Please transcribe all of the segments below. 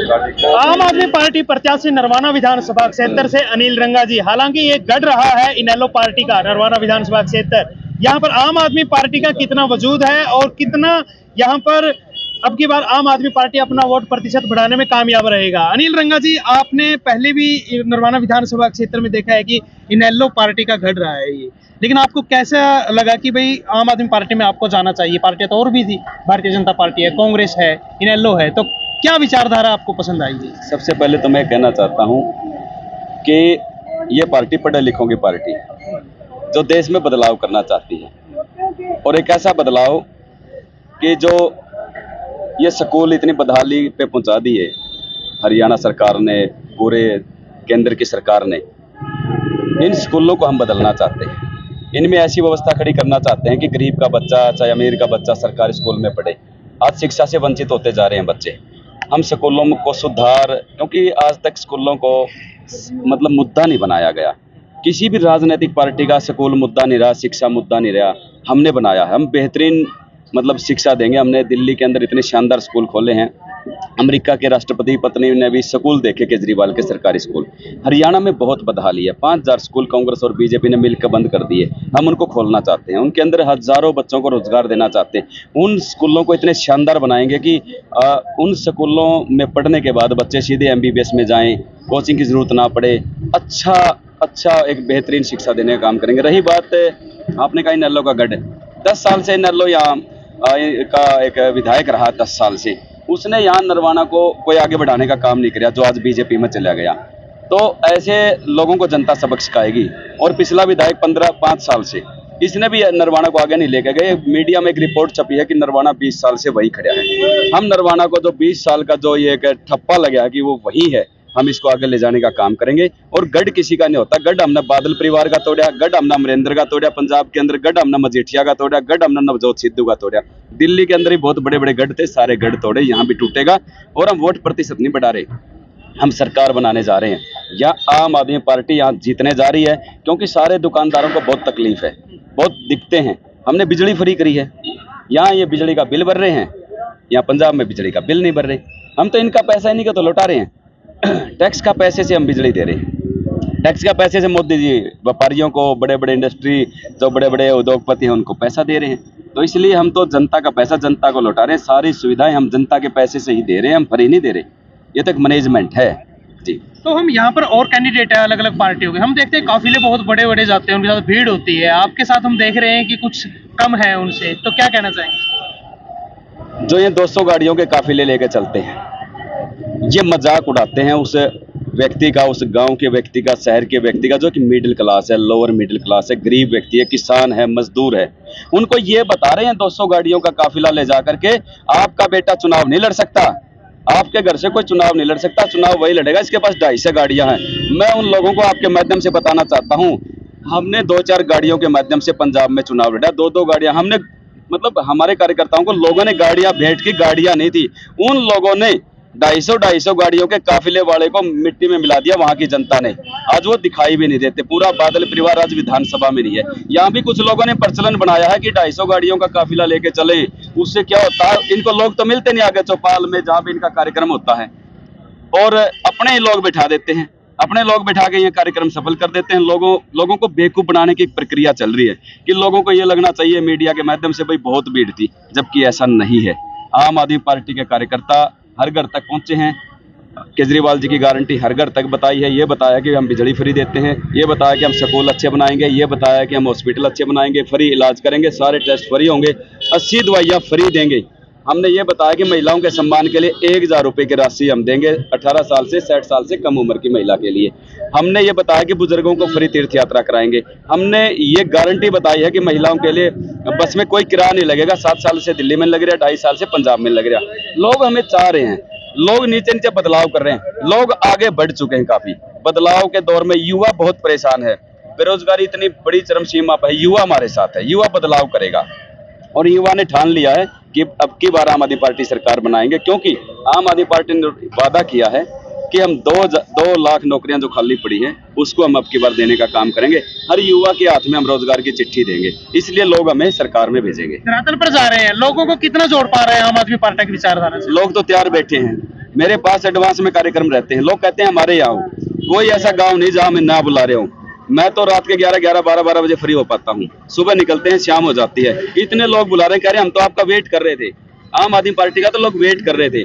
आम आदमी पार्टी प्रत्याशी नरवाना विधानसभा क्षेत्र से अनिल रंगा जी, हालांकि ये गढ़ रहा है इनेलो पार्टी का नरवाना विधानसभा क्षेत्र। यहाँ पर आम आदमी पार्टी का कितना वजूद है और कितना यहाँ पर अब की बार आम आदमी पार्टी अपना वोट प्रतिशत बढ़ाने में कामयाब रहेगा। अनिल रंगा जी, आपने पहले भी नरवाना विधानसभा क्षेत्र में देखा है कि इनेलो पार्टी का गढ़ रहा है ये, लेकिन आपको कैसा लगा कि भाई आम आदमी पार्टी में आपको जाना चाहिए? पार्टियां तो और भी थी, भारतीय जनता पार्टी है, कांग्रेस है, इनेलो है, तो क्या विचारधारा आपको पसंद आई? सबसे पहले तो मैं कहना चाहता हूं कि ये पार्टी पढ़े लिखों की पार्टी है जो देश में बदलाव करना चाहती है, और एक ऐसा बदलाव कि जो ये स्कूल इतनी बदहाली पे पहुंचा दी है हरियाणा सरकार ने, पूरे केंद्र की सरकार ने, इन स्कूलों को हम बदलना चाहते हैं। इनमें ऐसी व्यवस्था खड़ी करना चाहते हैं कि गरीब का बच्चा चाहे अमीर का बच्चा सरकारी स्कूल में पढ़े। आज शिक्षा से वंचित होते जा रहे हैं बच्चे। हम स्कूलों को सुधार, क्योंकि आज तक स्कूलों को मतलब मुद्दा नहीं बनाया गया, किसी भी राजनीतिक पार्टी का स्कूल मुद्दा नहीं रहा, शिक्षा मुद्दा नहीं रहा, हमने बनाया है। हम बेहतरीन मतलब शिक्षा देंगे। हमने दिल्ली के अंदर इतने शानदार स्कूल खोले हैं, अमेरिका के राष्ट्रपति पत्नी ने भी स्कूल देखे, केजरीवाल के सरकारी स्कूल। हरियाणा में बहुत बदहाली है, 5000 स्कूल कांग्रेस और बीजेपी ने मिलकर बंद कर दिए। हम उनको खोलना चाहते हैं, उनके अंदर हजारों बच्चों को रोजगार देना चाहते हैं। उन स्कूलों को इतने शानदार बनाएंगे कि उन स्कूलों में पढ़ने के बाद बच्चे सीधे एमबीबीएस में जाएं, कोचिंग की जरूरत ना पड़े। अच्छा एक बेहतरीन शिक्षा देने का काम करेंगे। रही बात आपने कहा इनेलो का गढ़, 10 साल से इनेलो यहाँ का एक विधायक रहा, 10 साल से उसने यहाँ नरवाना को कोई आगे बढ़ाने का काम नहीं किया, जो आज बीजेपी में चला गया। तो ऐसे लोगों को जनता सबक सिखाएगी। और पिछला विधायक 5 साल से इसने भी नरवाना को आगे नहीं लेके गए। मीडिया में एक रिपोर्ट छपी है कि नरवाना 20 साल से वही खड़ा है। हम नरवाना को जो 20 साल का जो ये एक ठप्पा लगा कि वो वही है, हम इसको आगे ले जाने का काम करेंगे। और गढ़ किसी का नहीं होता। गढ़ हमने बादल परिवार का तोड़ा, गढ़ हमने अमरेंद्र का तोड़ा, पंजाब के अंदर गढ़ हमने मजीठिया का तोड़ा, गढ़ हमने नवजोत सिद्धू का तोड़ा। दिल्ली के अंदर ही बहुत बड़े बड़े गढ़ थे, सारे गढ़ तोड़े, यहाँ भी टूटेगा। और हम वोट प्रतिशत नहीं बढ़ा रहे, हम सरकार बनाने जा रहे हैं। या आम आदमी पार्टी यहाँ जीतने जा रही है, क्योंकि सारे दुकानदारों को बहुत तकलीफ है, बहुत दिक्कतें हैं। हमने बिजली फ्री करी है, यहाँ ये बिजली का बिल भर रहे हैं, यहाँ पंजाब में बिजली का बिल नहीं भर रहे। हम तो इनका पैसा ही नहीं का तो लौटा रहे हैं। टैक्स का पैसे से हम बिजली दे रहे हैं, टैक्स का पैसे से मोदी जी व्यापारियों को, बड़े बड़े इंडस्ट्री जो बड़े बड़े उद्योगपति हैं उनको पैसा दे रहे हैं। तो इसलिए हम तो जनता का पैसा जनता को लौटा रहे हैं। सारी सुविधाएं हम जनता के पैसे से ही दे रहे हैं, हम फ्री नहीं दे रहे। ये तक मैनेजमेंट है जी। तो हम यहाँ पर और कैंडिडेट है अलग अलग पार्टियों के, हम देखते हैं काफिले बहुत बड़े बड़े जाते हैं, उनके साथ भीड़ होती है। आपके साथ हम देख रहे हैं कि कुछ कम है उनसे, तो क्या कहना चाहेंगे? जो ये 200 गाड़ियों के काफिले लेके चलते हैं, ये मजाक उड़ाते हैं उस व्यक्ति का, उस गांव के व्यक्ति का, शहर के व्यक्ति का, जो कि मिडिल क्लास है, लोअर मिडिल क्लास है, गरीब व्यक्ति है, किसान है, मजदूर है। उनको ये बता रहे हैं 200 गाड़ियों का काफिला ले जा करके आपका बेटा चुनाव नहीं लड़ सकता, आपके घर से कोई चुनाव नहीं लड़ सकता, चुनाव वही लड़ेगा इसके पास 250 गाड़ियां हैं। मैं उन लोगों को आपके माध्यम से बताना चाहता हूं, हमने 2-4 गाड़ियों के माध्यम से पंजाब में चुनाव लड़ा, 2-2 गाड़ियां हमने, मतलब हमारे कार्यकर्ताओं को लोगों ने गाड़ियां भेंट की, गाड़ियां नहीं थी। उन लोगों ने 250 गाड़ियों के काफिले वाले को मिट्टी में मिला दिया वहां की जनता ने। आज वो दिखाई भी नहीं देते। पूरा बादल परिवार आज विधानसभा में नहीं है। यहाँ भी कुछ लोगों ने प्रचलन बनाया है कि 250 गाड़ियों का काफिला लेके चले, उससे क्या होता है, इनको लोग तो मिलते नहीं आगे चौपाल में जहाँ भी इनका कार्यक्रम होता है, और अपने ही लोग बिठा देते हैं, अपने लोग बिठा के ये कार्यक्रम सफल कर देते हैं। लोगों को बेवकूफ बनाने की एक प्रक्रिया चल रही है कि लोगों को ये लगना चाहिए मीडिया के माध्यम से भाई बहुत भीड़ थी, जबकि ऐसा नहीं है। आम आदमी पार्टी के कार्यकर्ता हर घर तक पहुंचे हैं। केजरीवाल जी की गारंटी हर घर तक बताई है। ये बताया कि हम बिजली फ्री देते हैं, ये बताया कि हम स्कूल अच्छे बनाएंगे, ये बताया कि हम हॉस्पिटल अच्छे बनाएंगे, फ्री इलाज करेंगे, सारे टेस्ट फ्री होंगे, 80 दवाइयाँ फ्री देंगे। हमने ये बताया कि महिलाओं के सम्मान के लिए 1000 रुपये की राशि हम देंगे 18 साल से 60 साल से कम उम्र की महिला के लिए। हमने ये बताया कि बुजुर्गों को फ्री तीर्थ यात्रा कराएंगे। हमने ये गारंटी बताई है कि महिलाओं के लिए बस में कोई किराया नहीं लगेगा। 7 साल से दिल्ली में लग रहा है, 2.5 साल से पंजाब में लग रहा है। लोग हमें चाह रहे हैं, लोग नीचे नीचे बदलाव कर रहे हैं, लोग आगे बढ़ चुके हैं काफी। बदलाव के दौर में युवा बहुत परेशान है, बेरोजगारी इतनी बड़ी चरम सीमा पर है। युवा हमारे साथ है, युवा बदलाव करेगा। और युवा ने ठान लिया है कि अब की बार आम आदमी पार्टी सरकार बनाएंगे, क्योंकि आम आदमी पार्टी ने वादा किया है कि हम 2 लाख नौकरियां जो खाली पड़ी हैं उसको हम अब की बार देने का काम करेंगे। हर युवा के हाथ में हम रोजगार की चिट्ठी देंगे, इसलिए लोग हमें सरकार में भेजेंगे। धरातल पर जा रहे हैं, लोगों को कितना जोड़ पा रहे हैं आम आदमी पार्टी की विचारधारा से? लोग तो तैयार बैठे हैं, मेरे पास एडवांस में कार्यक्रम रहते हैं, लोग कहते हैं हमारे यहाँ आओ। कोई ऐसा गांव नहीं जहां मैं ना बुला रहे हूँ। मैं तो रात के 11 12 बजे फ्री हो पाता हूँ, सुबह निकलते हैं शाम हो जाती है। इतने लोग बुला रहे हैं, कह रहे हैं हम तो आपका वेट कर रहे थे। आम आदमी पार्टी का तो लोग वेट कर रहे थे,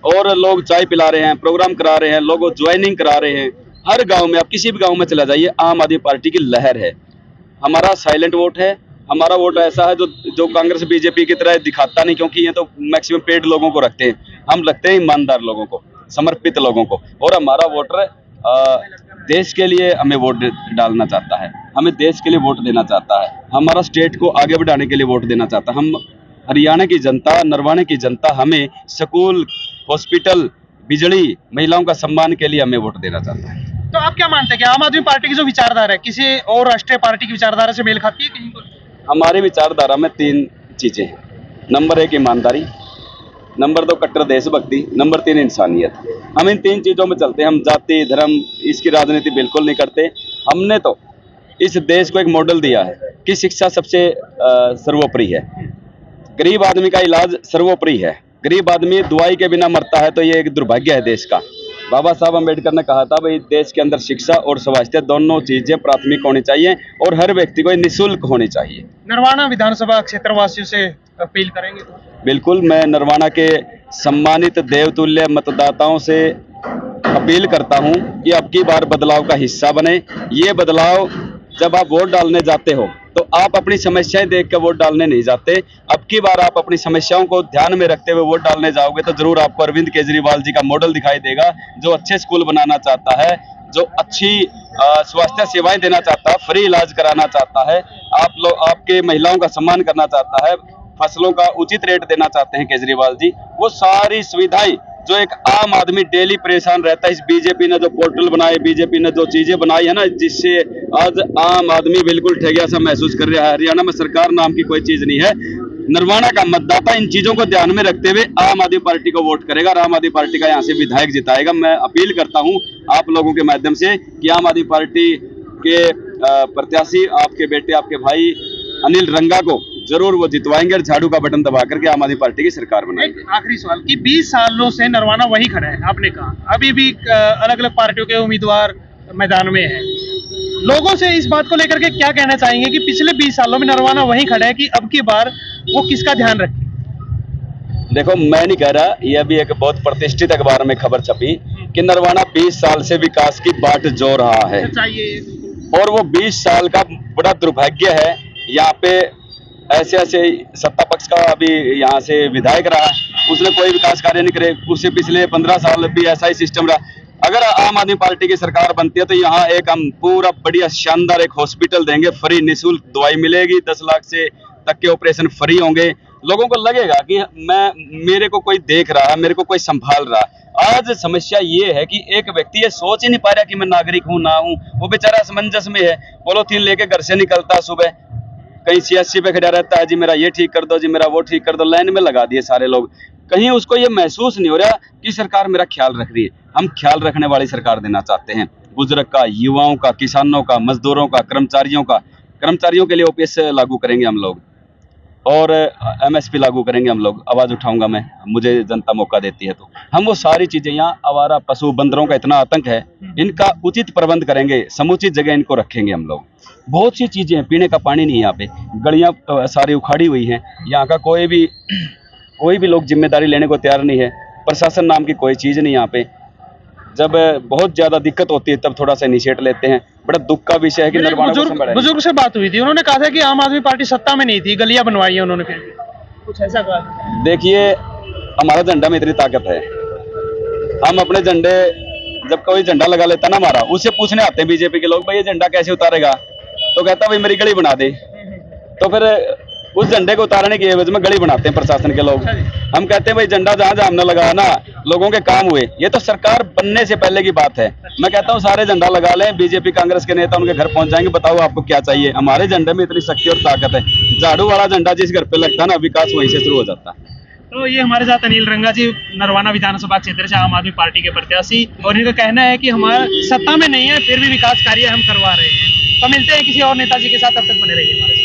और लोग चाय पिला रहे हैं, प्रोग्राम करा रहे हैं, लोगों ज्वाइनिंग करा रहे हैं। हर गांव में, आप किसी भी गांव में चला जाइए, आम आदमी पार्टी की लहर है। हमारा साइलेंट वोट है। हमारा वोट ऐसा है जो कांग्रेस बीजेपी की तरह दिखाता नहीं, क्योंकि ये तो मैक्सिमम पेड लोगों को रखते हैं। हम रखते हैं ईमानदार लोगों को, समर्पित लोगों को। और हमारा वोटर देश के लिए हमें वोट डालना चाहता है, हमें देश के लिए वोट देना चाहता है, हमारा स्टेट को आगे बढ़ाने के लिए वोट देना चाहता है। हम हरियाणा की जनता, नरवाने की जनता हमें स्कूल, हॉस्पिटल, बिजली, महिलाओं का सम्मान के लिए हमें वोट देना चाहता है। तो आप क्या मानते हैं कि आम आदमी पार्टी की जो विचारधारा है किसी और राष्ट्रीय पार्टी की विचारधारा से मेल खाती है कहीं पर? हमारी विचारधारा में 3 चीजें हैं। नंबर 1 ईमानदारी, नंबर 2 कट्टर देशभक्ति, नंबर 3 इंसानियत। हम इन 3 चीजों में चलते हैं। हम जाति, धर्म, इसकी राजनीति बिल्कुल नहीं करते। हमने तो इस देश को एक मॉडल दिया है कि शिक्षा सबसे सर्वोपरि है, गरीब आदमी का इलाज सर्वोपरि है। गरीब आदमी दवाई के बिना मरता है तो ये एक दुर्भाग्य है देश का। बाबा साहब अम्बेडकर ने कहा था भाई देश के अंदर शिक्षा और स्वास्थ्य दोनों चीजें प्राथमिक होनी चाहिए, और हर व्यक्ति को निःशुल्क होनी चाहिए। नरवाना विधानसभा क्षेत्र वासियों से अपील करेंगे तो? बिल्कुल, मैं नरवाना के सम्मानित देवतुल्य मतदाताओं से अपील करता हूं कि अब की बार बदलाव का हिस्सा बने। ये बदलाव, जब आप वोट डालने जाते हो तो आप अपनी समस्याएं देख के वोट डालने नहीं जाते। अब की बार आप अपनी समस्याओं को ध्यान में रखते हुए वोट डालने जाओगे तो जरूर आपको अरविंद केजरीवाल जी का मॉडल दिखाई देगा, जो अच्छे स्कूल बनाना चाहता है, जो अच्छी स्वास्थ्य सेवाएं देना चाहता है, फ्री इलाज कराना चाहता है, आपके महिलाओं का सम्मान करना चाहता है, फसलों का उचित रेट देना चाहते हैं केजरीवाल जी। वो सारी सुविधाएं जो एक आम आदमी डेली परेशान रहता है, इस बीजेपी ने जो पोर्टल बनाए, बीजेपी ने जो चीजें बनाई है ना, जिससे आज आम आदमी बिल्कुल ठगिया सा महसूस कर रहा है। हरियाणा में सरकार नाम की कोई चीज नहीं है। नरवाना का मतदाता इन चीजों को ध्यान में रखते हुए आम आदमी पार्टी को वोट करेगा और आम आदमी पार्टी का यहाँ से विधायक जिताएगा। मैं अपील करता हूँ आप लोगों के माध्यम से कि आम आदमी पार्टी के प्रत्याशी, आपके बेटे, आपके भाई अनिल रंगा को जरूर वो जितवाएंगे और झाड़ू का बटन दबा करके आम आदमी पार्टी की सरकार बनाएंगे। आखिरी सवाल कि 20 सालों से नरवाना वही खड़ा है, आपने कहा अभी भी अलग अलग पार्टियों के उम्मीदवार मैदान में हैं। लोगों से इस बात को लेकर के क्या कहना चाहेंगे कि पिछले 20 सालों में नरवाना वही खड़ा है कि अब की बार वो किसका ध्यान रखे? देखो, मैं नहीं कह रहा, ये अभी एक बहुत प्रतिष्ठित अखबार में खबर छपी कि नरवाना 20 साल से विकास की बाट जो रहा है, और वो 20 साल का बड़ा दुर्भाग्य है। यहाँ पे ऐसे सत्ता पक्ष का अभी यहाँ से विधायक रहा, उसने कोई विकास कार्य नहीं करे। उससे पिछले 15 साल भी ऐसा ही सिस्टम रहा। अगर आम आदमी पार्टी की सरकार बनती है तो यहाँ एक हम पूरा बढ़िया शानदार एक हॉस्पिटल देंगे, फ्री निःशुल्क दवाई मिलेगी, 10 लाख से तक के ऑपरेशन फ्री होंगे। लोगों को लगेगा कि मेरे को कोई देख रहा है, मेरे को कोई संभाल रहा। आज समस्या ये है कि एक व्यक्ति ये सोच ही नहीं पा रहा कि मैं नागरिक हूँ ना हूँ। वो बेचारा असमंजस में है, पॉलीथीन लेके घर से निकलता, सुबह कहीं सीएससी पे खड़ा रहता है, जी मेरा ये ठीक कर दो, जी मेरा वो ठीक कर दो, लाइन में लगा दिए सारे लोग। कहीं उसको ये महसूस नहीं हो रहा कि सरकार मेरा ख्याल रख रही है। हम ख्याल रखने वाली सरकार देना चाहते हैं, बुजुर्ग का, युवाओं का, किसानों का, मजदूरों का, कर्मचारियों का। कर्मचारियों के लिए ओपीएस लागू करेंगे हम लोग, और एमएसपी लागू करेंगे हम लोग। आवाज उठाऊंगा मैं, मुझे जनता मौका देती है तो। हम वो सारी चीजें, यहाँ आवारा पशु बंदरों का इतना आतंक है, इनका उचित प्रबंध करेंगे, समुचित जगह इनको रखेंगे हम लोग। बहुत सी चीजें हैं, पीने का पानी नहीं, यहाँ पे गलियां सारी उखाड़ी हुई हैं। यहाँ का कोई भी लोग जिम्मेदारी लेने को तैयार नहीं है। प्रशासन नाम की कोई चीज नहीं यहाँ पे। जब बहुत ज्यादा दिक्कत होती है तब थोड़ा सा इनिशिएट लेते हैं। बड़ा दुख का विषय है कि नरवाना बुजुर्ग से बात हुई थी, उन्होंने कहा था कि आम आदमी पार्टी सत्ता में नहीं थी, गलियां बनवाई है उन्होंने, फिर कुछ ऐसा कहा। देखिए, हमारा झंडा में इतनी ताकत है, हम अपने झंडे, जब कोई झंडा लगा लेता ना हमारा, उससे पूछने आते हैं बीजेपी के लोग, भाई ये झंडा कैसे उतारेगा, तो कहता भाई मेरी गली बना दे। तो फिर उस झंडे को उतारने की एवज में गली बनाते हैं प्रशासन के लोग। हम कहते हैं भाई झंडा जहां जहां हमने लगाया ना, लोगों के काम हुए। ये तो सरकार बनने से पहले की बात है। मैं कहता हूँ सारे झंडा लगा लें, बीजेपी कांग्रेस के नेता उनके घर पहुंच जाएंगे, बताओ आपको क्या चाहिए। हमारे झंडे में इतनी शक्ति और ताकत है, झाड़ू वाला झंडा जिस घर पे लगता है ना, विकास वहीं से शुरू हो जाता है। तो ये हमारे साथ अनिल रंगा जी, नरवाना विधानसभा क्षेत्र से आम आदमी पार्टी के प्रत्याशी, और इनका कहना है कि हमारा सत्ता में नहीं है फिर भी विकास कार्य हम करवा रहे हैं। तो मिलते हैं किसी और नेताजी के साथ, तब तक बने रहिए हमारे साथ।